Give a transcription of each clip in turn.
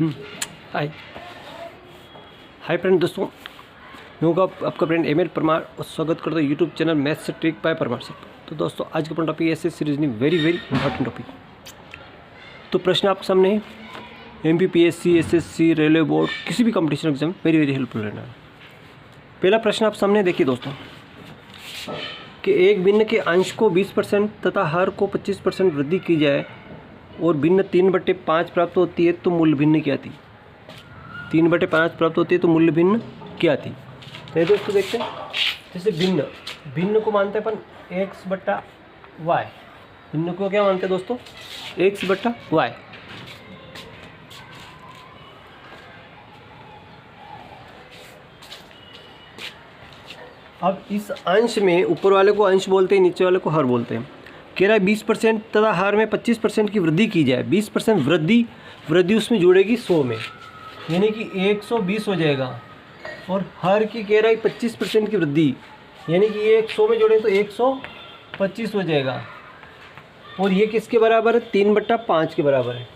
हाय hi friend, दोस्तों मैं हूँ आपका फ्रेंड एम एल परमार और स्वागत करता हूँ यूट्यूब चैनल मैथ्स से ट्रिक बाय परमार सर। तो दोस्तों आज का अपना टॉपिक है SSC reasoning, very important topic. तो प्रश्न आपके सामने है, एमपीपीएससी, एसएससी, रेलवे बोर्ड, किसी भी कंपटीशन एग्जाम वेरी हेल्पफुल रहना है। पहला प्रश्न आप सामने देखिए दोस्तों कि एक भिन्न के अंश को 20% तथा हर को 25% वृद्धि की जाए और भिन्न 3/5 प्राप्त होती है तो मूल्य भिन्न क्या थी। 3/5 प्राप्त होती है तो मूल्य भिन्न क्या थी। तो दोस्तों देखते हैं, जैसे भिन्न को मानते हैं अपन x/y। भिन्न को क्या मानते हैं दोस्तों, x/y। अब इस अंश में ऊपर वाले को अंश बोलते हैं, नीचे वाले को हर बोलते हैं। कह रहा है 20% तथा हर में 25% की वृद्धि की जाए। 20% वृद्धि उसमें जुड़ेगी 100 में, यानी कि 120 हो जाएगा। और हर की कह रहा है 25% की वृद्धि, यानी कि ये 100 में जोड़े तो 125 हो जाएगा। और ये किसके बराबर है, 3/5 के बराबर है।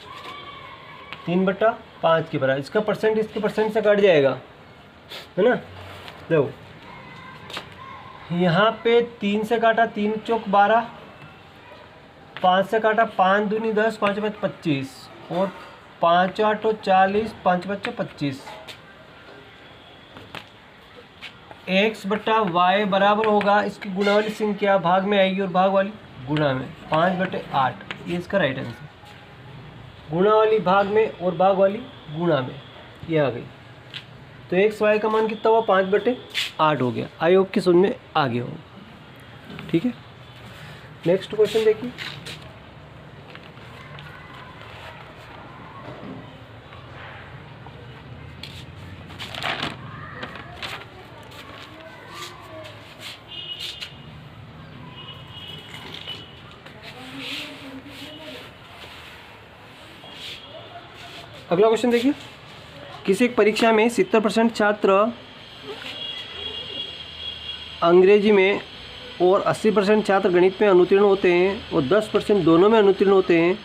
3/5 के बराबर। इसका परसेंट इसके परसेंट से कट जाएगा, है ना। देखो यहाँ पे 3 से काटा, 3 चौक 12, 5 से काटा, 5 दूनी 10, 5 5 25 और 5 8 40, 5 5 25। x/y बराबर होगा, इसकी गुणा वाली संख्या भाग में आएगी और भाग वाली गुणा में, 5/8। ये इसका राइट आंसर। गुणा वाली भाग में और भाग वाली गुणा में, ये आ गई। तो x/y का मान कितना हुआ, 5/8 हो गया। आई होप कि समझ में आ गया हो। ठीक है, नेक्स्ट क्वेश्चन देखिए। अगला क्वेश्चन देखिए, किसी एक परीक्षा में 70% छात्र अंग्रेजी में और 80% छात्र गणित में अनुत्तीर्ण होते हैं और 10% दोनों में अनुत्तीर्ण होते हैं,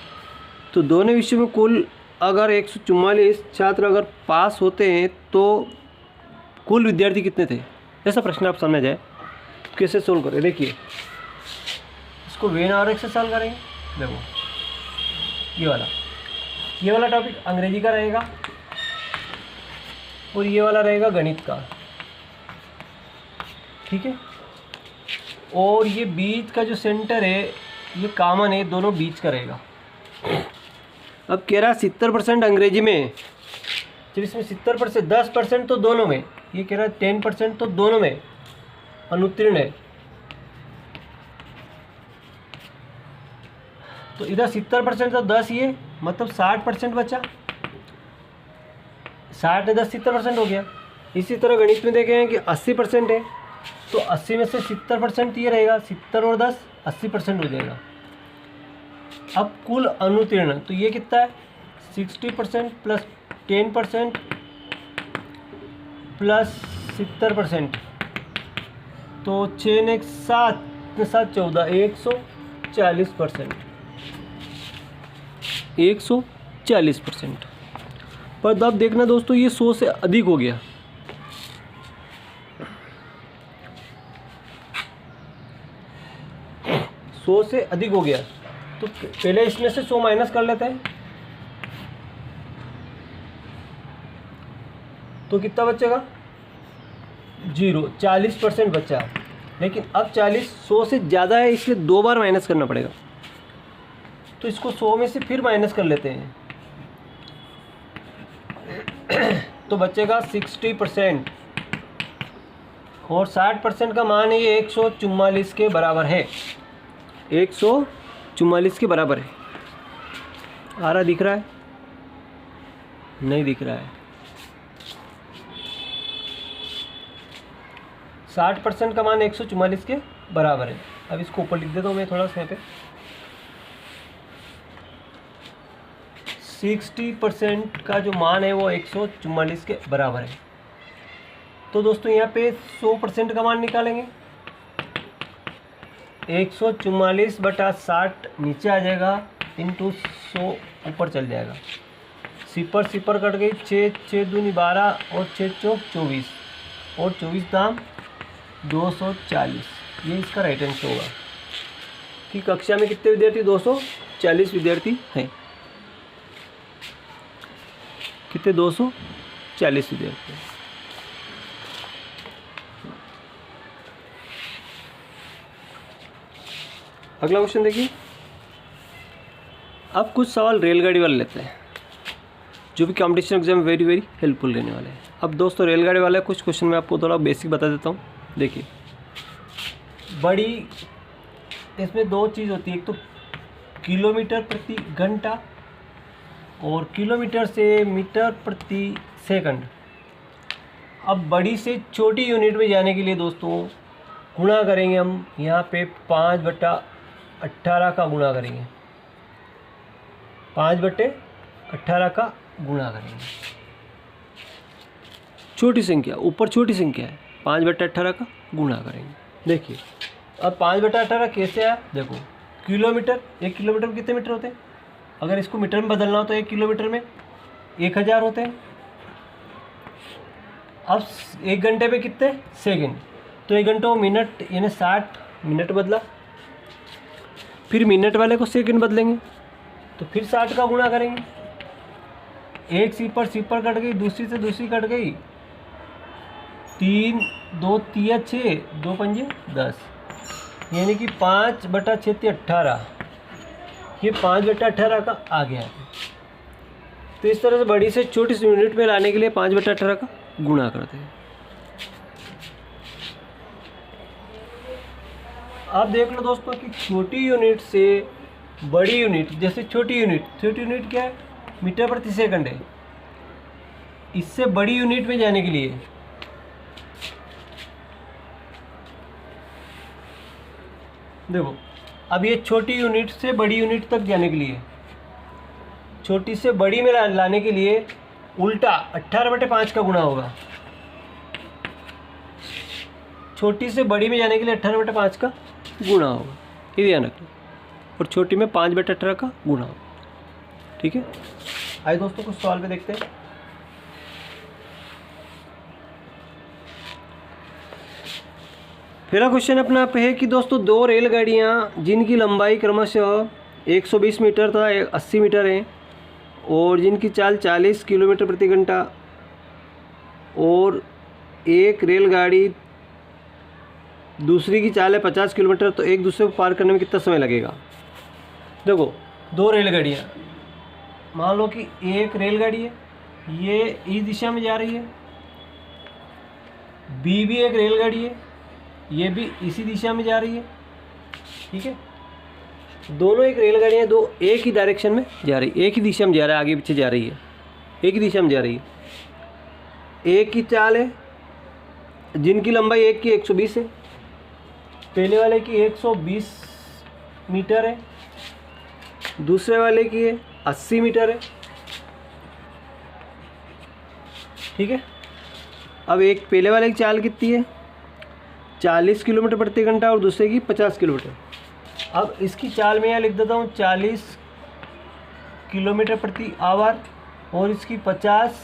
तो दोनों विषयों में कुल अगर 144 छात्र अगर पास होते हैं तो कुल विद्यार्थी कितने थे। ऐसा प्रश्न आप सामने जाए, कैसे सोल्व करें। देखिए इसको वेन और से सॉल्व करेंगे। देखो ये वाला टॉपिक अंग्रेजी का रहेगा और ये वाला रहेगा गणित का। ठीक है, और ये बीच का जो सेंटर है ये कॉमन है, दोनों बीच का रहेगा। अब कह रहा 70% अंग्रेजी में, जब इसमें 70%, 10% तो दोनों में, ये कह रहा 10% तो दोनों में अनुत्तीर्ण है। तो इधर 70% तो 10 ये मतलब 60% बचा। 60 में 10 70% हो गया। इसी तरह गणित में देखें कि 80% है, तो 80 में से 70% ये रहेगा, 70 और 10 80% हो जाएगा। अब कुल अनुत्तीर्ण तो ये कितना है, 60% प्लस 10% प्लस 70%, तो 6 ने 7 7 14, 140%। 140%। पर अब देखना दोस्तों, ये 100 से अधिक हो गया। से अधिक हो गया तो पहले इसमें से 100 माइनस कर लेते हैं, तो कितना बचेगा, 0। 40% बचा। लेकिन अब 40 100 से ज़्यादा है, इसलिए 2 बार माइनस करना पड़ेगा। तो इसको 100 में से फिर माइनस कर लेते हैं, तो बचेगा 60%। और 60% का मान है ये 144 के बराबर है। 144 के बराबर है। आ रहा, दिख रहा है, नहीं दिख रहा है। 60% का मान 144 के बराबर है। अब इसको ऊपर लिख देता हूँ मैं थोड़ा सा। यहाँ पे 60% का जो मान है वो 144 के बराबर है। तो दोस्तों यहाँ पे 100% का मान निकालेंगे। 144/60 नीचे आ जाएगा, इंटू 100 ऊपर चल जाएगा। सिपर कट गई, 6 6 दूनी 12 और 6 चौक 24 और 24 दाम 240। ये इसका राइट आंसर होगा कि कक्षा में कितने विद्यार्थी 240 विद्यार्थी हैं। कितने 240 विद्यार्थी। अगला क्वेश्चन देखिए। अब कुछ सवाल रेलगाड़ी वाले लेते हैं जो भी कंपटीशन एग्जाम में वेरी वेरी हेल्पफुल रहने वाले हैं। अब दोस्तों रेलगाड़ी वाले कुछ क्वेश्चन मैं आपको थोड़ा बेसिक बता देता हूँ। देखिए बड़ी, इसमें दो चीज़ होती है, एक तो किलोमीटर प्रति घंटा और किलोमीटर से मीटर प्रति सेकंड। अब बड़ी से छोटी यूनिट में जाने के लिए दोस्तों गुणा करेंगे हम, यहाँ पे 5/18 का गुणा करेंगे, 5/18 का गुणा करेंगे। छोटी संख्या ऊपर छोटी संख्या है, 5/18 का गुणा करेंगे। देखिए अब 5/18 कैसे आया, देखो किलोमीटर, 1 किलोमीटर में कितने मीटर होते हैं, अगर इसको मीटर में बदलना हो तो 1 किलोमीटर में 1000 होते हैं। अब 1 घंटे में कितने सेकंड, तो 1 घंटों मिनट यानी 60 मिनट बदला, फिर मिनट वाले को सेकंड बदलेंगे तो फिर 60 का गुणा करेंगे। एक सिपर कट गई, दूसरी से दूसरी कट गई, 3 2 3 6 2 5 10, यानी कि 5/6 18, ये 5/18 का आ गया है। तो इस तरह से बड़ी से छोटी सी यूनिट में लाने के लिए 5/18 का गुणा करते हैं। आप देख लो दोस्तों कि छोटी यूनिट से बड़ी यूनिट, जैसे छोटी यूनिट क्या है, मीटर प्रति सेकंड है। इससे बड़ी यूनिट में जाने के लिए देखो, अब ये छोटी यूनिट से बड़ी यूनिट तक जाने के लिए, छोटी से बड़ी में लाने के लिए उल्टा 18/5 का गुणा होगा। छोटी से बड़ी में जाने के लिए 18/5 का गुणा होगा, ये ध्यान रखना। और छोटी में 5/18 का गुणा होगा। ठीक है, आइए दोस्तों कुछ सवाल पे देखते हैं। पहला क्वेश्चन अपना पे है कि दोस्तों दो रेलगाड़ियाँ जिनकी लंबाई क्रमशः 120 मीटर तथा 80 मीटर है और जिनकी चाल 40 किलोमीटर प्रति घंटा, और एक रेलगाड़ी दूसरी की चाल है 50 किलोमीटर, तो एक दूसरे को पार करने में कितना समय लगेगा। देखो दो रेलगाड़ियाँ, मान लो कि एक रेलगाड़ी है, ये इस दिशा में जा रही है, बी भी एक रेलगाड़ी है, ये भी इसी दिशा में जा रही है। ठीक है, दोनों एक रेलगाड़ियाँ, दो एक ही डायरेक्शन में जा रही, एक ही दिशा में जा रहा है, आगे पीछे जा रही है, एक ही दिशा में जा रही है। एक की चाल है जिनकी लंबाई एक की 120 है, पहले वाले की 120 मीटर है, दूसरे वाले की है 80 मीटर है। ठीक है, अब एक पहले वाले की चाल कितनी है, 40 किलोमीटर प्रति घंटा और दूसरे की 50 किलोमीटर। अब इसकी चाल में यहाँ लिख देता हूँ 40 किलोमीटर प्रति आवर और इसकी 50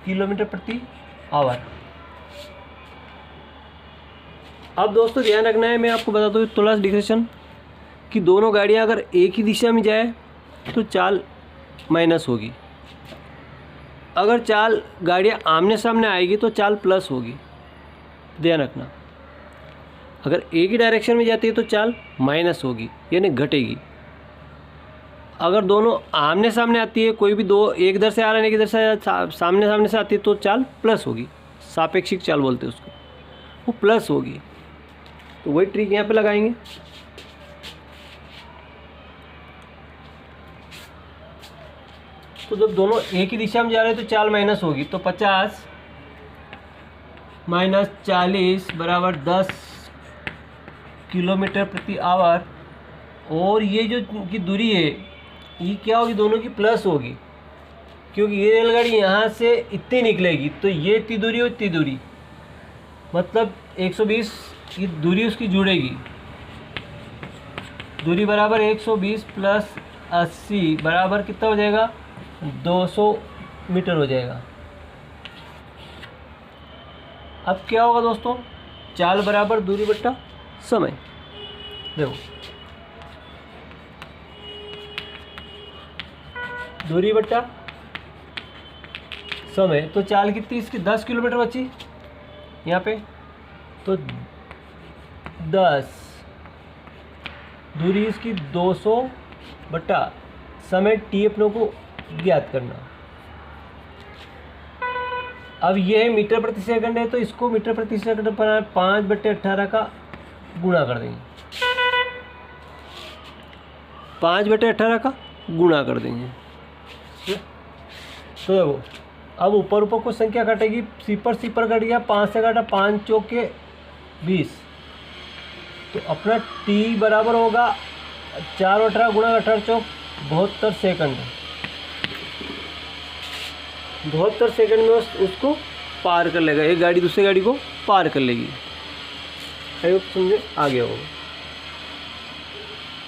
किलोमीटर प्रति आवर। अब दोस्तों ध्यान रखना है, मैं आपको बता दूँ थोड़ा सा डिस्कशन कि दोनों गाड़ियाँ अगर एक ही दिशा में जाए तो चाल माइनस होगी, अगर चाल गाड़ियाँ आमने सामने आएगी तो चाल प्लस होगी। ध्यान रखना, अगर एक ही डायरेक्शन में जाती है तो चाल माइनस होगी यानी घटेगी। अगर दोनों आमने सामने आती है, कोई भी दो, एक इधर से आ रहा है एक इधर से सामने सामने से आती है तो चाल प्लस होगी, सापेक्षिक चाल बोलते हैं उसको, वो प्लस होगी। तो वही ट्रिक यहाँ पे लगाएंगे। तो जब दोनों एक ही दिशा में जा रहे हैं तो चाल माइनस होगी, तो 50 माइनस 40 बराबर 10 किलोमीटर प्रति आवर। और ये जो की दूरी है ये क्या होगी, दोनों की प्लस होगी, क्योंकि ये रेलगाड़ी यहाँ से इतनी निकलेगी तो ये इतनी दूरी और इतनी दूरी, मतलब 120 की दूरी उसकी जुड़ेगी। दूरी बराबर 120 प्लस 80 बराबर कितना हो जाएगा, 200 मीटर हो जाएगा। अब क्या होगा दोस्तों, चाल बराबर दूरी बट्टा समय। देखो दूरी बट्टा समय, तो चाल कितनी इसकी 10 किलोमीटर बची यहाँ पे, तो 10, दूरी इसकी 200 बट्टा समय टी अपनों को ज्ञात करना। अब ये मीटर प्रति सेकंड है, तो इसको मीटर प्रति सेकंड पर 5/18 का गुणा कर देंगे, 5/18 का गुणा कर देंगे। तो देखो अब ऊपर ऊपर कुछ संख्या कटेगी, सिपर कट गया, 5 से काटा, 5 चौके 20, तो अपना टी बराबर होगा 4/18 गुणा 18 चौक 72 सेकंड। 72 सेकंड में उसको पार कर लेगा, एक गाड़ी दूसरी गाड़ी को पार कर लेगी। समझे, आगे होगा।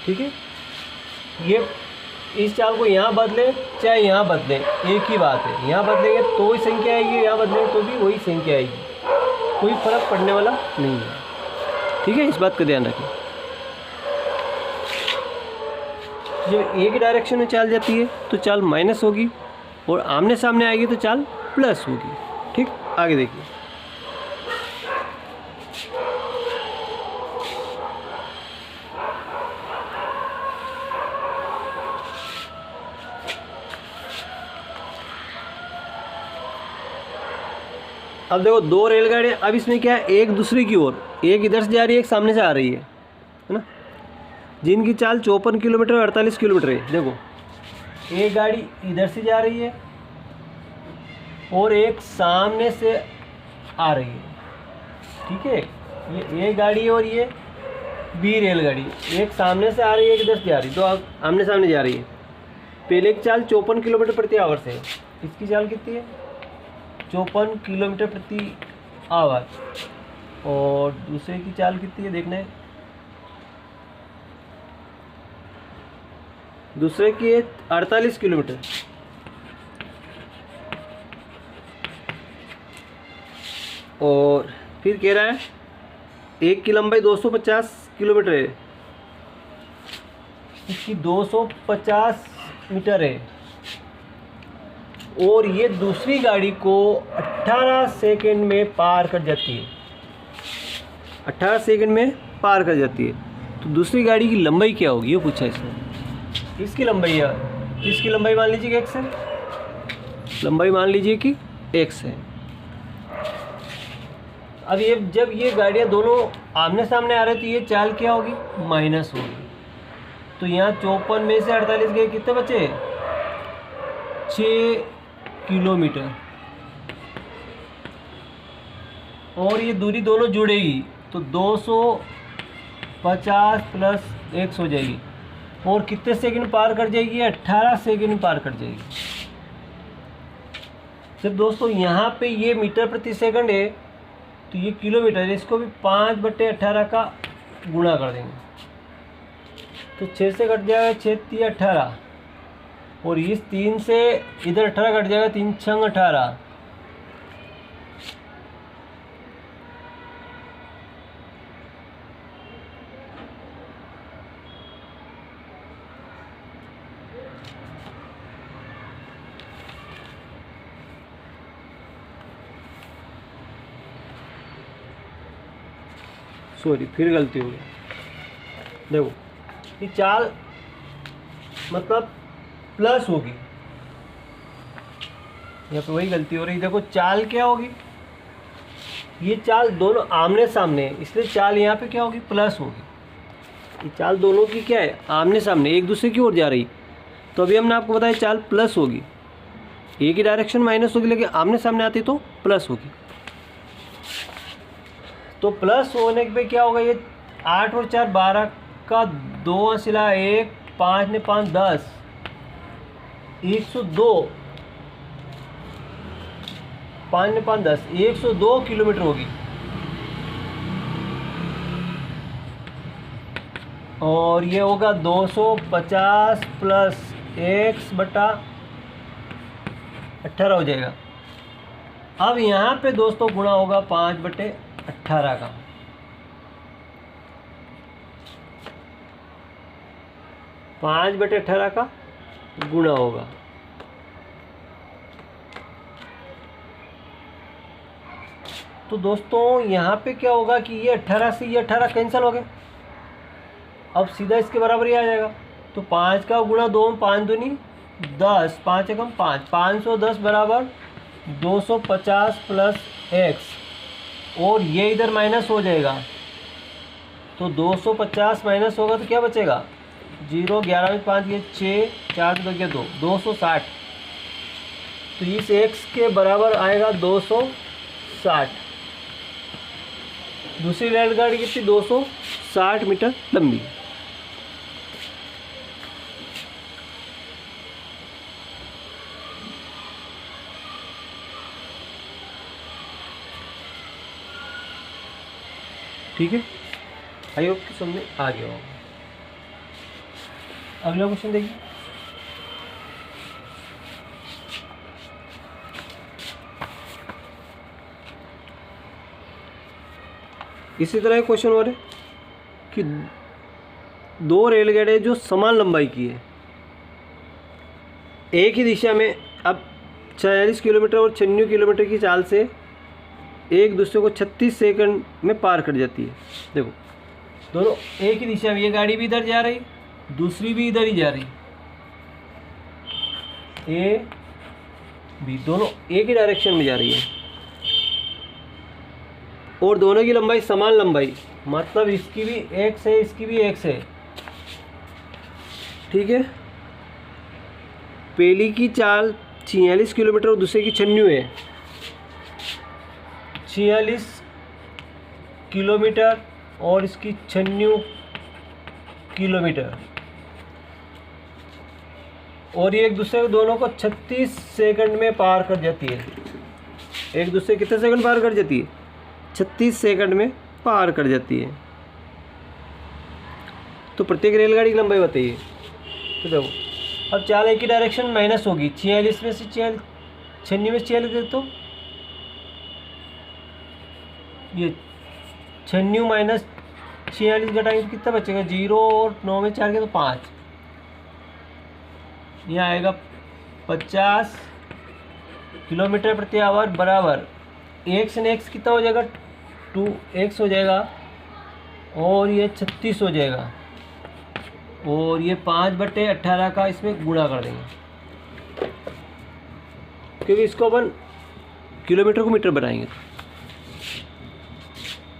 ठीक है, ये इस चाल को यहाँ बदले चाहे यहाँ बदले एक ही बात है, यहाँ बदलेंगे तो वही संख्या आएगी, यहाँ बदलेंगे तो भी वही संख्या आएगी, कोई फर्क पड़ने वाला नहीं है। ठीक है, इस बात का ध्यान रखें। जब एक ही डायरेक्शन में चाल जाती है तो चाल माइनस होगी, और आमने सामने आएगी तो चाल प्लस होगी। ठीक, आगे देखिए। अब देखो दो रेलगाड़ियाँ, अब इसमें क्या है, एक दूसरे की ओर, एक इधर से जा रही है, एक सामने से आ रही है ना, जिनकी चाल 54 किलोमीटर और 48 किलोमीटर है। देखो एक गाड़ी इधर से जा रही है और एक सामने से आ रही है। ठीक है, ये गाड़ी है और ये बी रेलगाड़ी, एक सामने से आ रही है, एक इधर से जा रही है, तो आमने सामने जा रही है। पहले की चाल 54 किलोमीटर प्रति आवर से है, इसकी चाल कितनी है, 54 किलोमीटर प्रति आवर, और दूसरे की चाल कितनी है देखना है, दूसरे की है 48 किलोमीटर। और फिर कह रहा है एक की लंबाई 250 किलोमीटर है, इसकी 250 मीटर है, और ये दूसरी गाड़ी को 18 सेकंड में पार कर जाती है, 18 सेकंड में पार कर जाती है। तो दूसरी गाड़ी की लंबाई क्या होगी ये पूछा इसने। इसकी लंबाई है, इसकी लंबाई मान लीजिए कि x है, लंबाई मान लीजिए कि x है। अब ये जब ये गाड़ियाँ दोनों आमने सामने आ रही तो ये चाल क्या होगी, माइनस होगी। तो यहाँ 54 में से 48 गए, कितने बचे, 6 किलोमीटर, और ये दूरी दोनों जुड़ेगी तो 250 प्लस x हो जाएगी, और कितने सेकंड पार कर जाएगी, 18 सेकंड पार कर जाएगी। जब दोस्तों यहाँ पे ये मीटर प्रति सेकंड है तो ये किलोमीटर है, इसको भी 5/18 का गुणा कर देंगे, तो 6 से कट जाएगा, 6 3 18, और इस 3 से इधर 18 कट जाएगा, 3 6 18, सॉरी फिर गलती हो गई। देखो ये चाल मतलब प्लस होगी, यहाँ पे वही गलती हो रही। देखो चाल क्या होगी, ये चाल दोनों आमने सामने है, इसलिए चाल यहाँ पे क्या होगी, प्लस होगी। ये चाल दोनों की क्या है, आमने सामने, एक दूसरे की ओर जा रही, तो अभी हमने आपको बताया चाल प्लस होगी। एक ही डायरेक्शन माइनस होगी, लेकिन आमने सामने आती तो प्लस होगी। तो प्लस होने पे क्या होगा, ये 8 और 4 12 का 2 अंशिला 1, 5 ने 5 10, 102, 5 ने 5 10, 102 किलोमीटर होगी। और ये होगा 250 प्लस x बटा 18 हो जाएगा। अब यहाँ पे दोस्तों गुणा होगा 5/18 का। पाँच बटे 18 का गुणा होगा। तो दोस्तों यहाँ पे क्या होगा कि ये 18 से ये 18 कैंसिल हो गए। अब सीधा इसके बराबर ही आ जाएगा। तो 5 का गुणा 2, 5 दूनी 10, 5 एकम 5, 510 बराबर 250 प्लस x, और ये इधर माइनस हो जाएगा। तो 250 माइनस होगा तो क्या बचेगा? 0, 11 में 5 ये 6, 4 2 2, 260। तो इस x के बराबर आएगा 260। दूसरी रेलगाड़ी कितनी? 260 मीटर लंबी। ठीक है, आई होप कि समझ आ गया होगा। अगला क्वेश्चन देखिए। इसी तरह एक क्वेश्चन और है कि दो रेलगाड़ियाँ जो समान लंबाई की है, एक ही दिशा में अब 46 किलोमीटर और 96 किलोमीटर की चाल से एक दूसरे को 36 सेकंड में पार कर जाती है। देखो दोनों एक ही दिशा में, ये गाड़ी भी इधर जा रही, दूसरी भी इधर ही जा रही, ए बी दोनों एक ही डायरेक्शन में जा रही है, और दोनों की लंबाई समान लंबाई, मतलब इसकी भी x है, इसकी भी x है। ठीक है, पहली की चाल 46 किलोमीटर और दूसरे की 96 है। 46 किलोमीटर और इसकी 96 किलोमीटर, और ये एक दूसरे को दोनों को 36 सेकंड में पार कर जाती है। एक दूसरे कितने सेकंड पार कर जाती है? 36 सेकंड में पार कर जाती है। तो प्रत्येक रेलगाड़ी की लंबाई बताइए। तो देखो अब चाल एक ही डायरेक्शन माइनस होगी, 46 में से 96 में 46 दे, तो ये 96 माइनस 46 घटाएंगे तो कितना बचेगा? 0, और 9 में 4 के तो 5, यहाँ आएगा 50 किलोमीटर प्रति आवर बराबर x ने x कितना हो जाएगा? 2x हो जाएगा, और ये 36 हो जाएगा, और ये 5/18 का इसमें गुणा कर देंगे, क्योंकि इसको अपन किलोमीटर को मीटर बनाएंगे।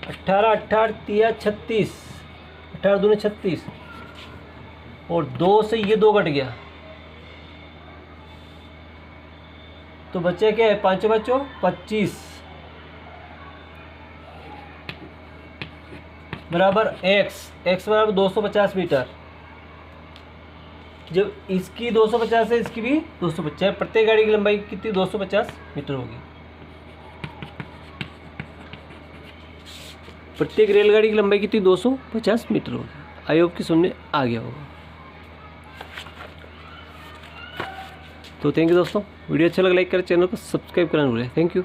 18 18 तिया 36, 18 दूनी 36, और 2 से ये 2 कट गया, तो बच्चे क्या है? 5 बच्चों 25 बराबर x बराबर 250 मीटर। जब इसकी 250 है, इसकी भी 250, प्रत्येक गाड़ी की लंबाई कितनी? 250 मीटर होगी। प्रत्येक रेलगाड़ी की लंबाई कितनी? 250 मीटर होगी। आई होप कि समझ आ गया होगा। तो थैंक यू दोस्तों, वीडियो अच्छा लगा लाइक करें, चैनल को सब्सक्राइब करना भूलें। Thank you.